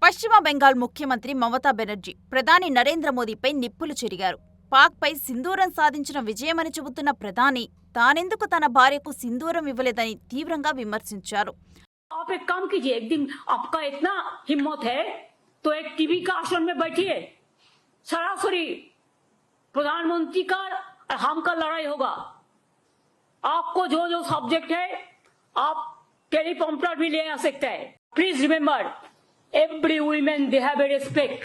పశ్చిమ బెంగాల్ ముఖ్యమంత్రి మమతా బెనర్జీ ప్రధాని నరేంద్ర మోదీపై నిప్పులు చెరిగారు. పాక్పై సింధూరం సాధించిన విజయమని చెబుతున్న ప్రధాని తానెందుకు తన భార్యకు సింధూరం ఇవ్వలేదని తీవ్రంగా విమర్శించారు. आप एक काम कीजिए, एक दिन आपका इतना हिम्मत है तो एक टीवी का आसन में बैठिए, सरासरी प्रधानमंत्री का और हम का लड़ाई होगा. आपको जो जो सब्जेक्ट है आप टेलीप्रॉम्प्टर भी ले आ सकते हैं. Please remember, every women they have a respect.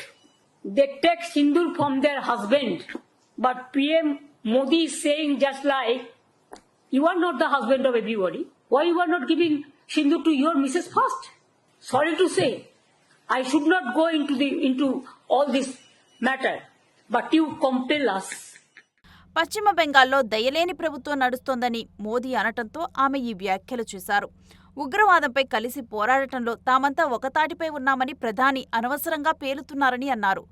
They take sindoor from their husband, but PM Modi is saying just like you are not the husband of everybody. Why you are not giving sindoor to your Mrs. first? Sorry to say, I should not go into all this matter, but you compel us. పశ్చిమ బెంగాల్లో దయలేని ప్రభుత్వం నడుస్తోందని మోదీ అనటంతో ఆమె ఈ వ్యాఖ్యలు చేశారు. ఉగ్రవాదంపై కలిసి పోరాడటంలో తామంతా ఒకతాటిపై ఉన్నామని ప్రధాని అనవసరంగా పేలుతున్నారని అన్నారు.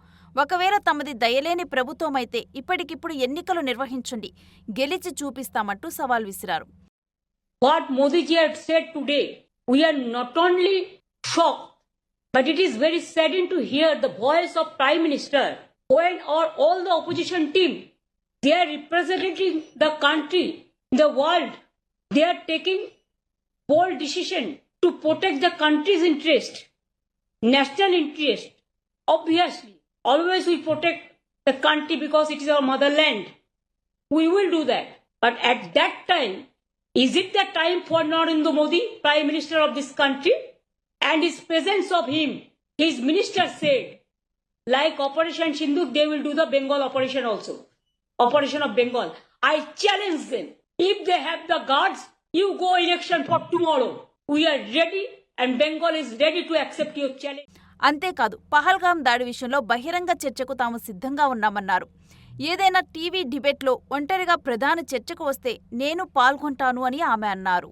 ఒకవేళ తమది దయలేని ప్రభుత్వమైతే ఇప్పటికిప్పుడు ఎన్నికలు నిర్వహించండి, గెలిచి చూపిస్తామంటూ సవాల్ విసిరారు. What Modi ji had said today, we are not only shocked, but it is very saddening to hear the voice of Prime Minister when all the opposition team, they are representing the country, the world, they are taking bold decision to protect the country's interest, national interest. Obviously, always we protect the country because it is our motherland. We will do that. But at that time, is it the time for Narendra Modi, Prime Minister of this country, and his presence of him? His minister said, like Operation Sindoor, they will do the Bengal operation also. Operation of Bengal. I challenge them. If they have the guards, you go election for tomorrow. We are ready and Bengal is ready to accept your challenge. అంతేకాదు, పహల్గాం దాడి విషయంలో బహిరంగ చర్చకు తాము సిద్ధంగా ఉన్నామన్నారు. ఏదైనా TV డిబేట్లో ఒంటరిగా ప్రధాని చర్చకు వస్తే నేను పాల్గొంటాను అని ఆమె అన్నారు.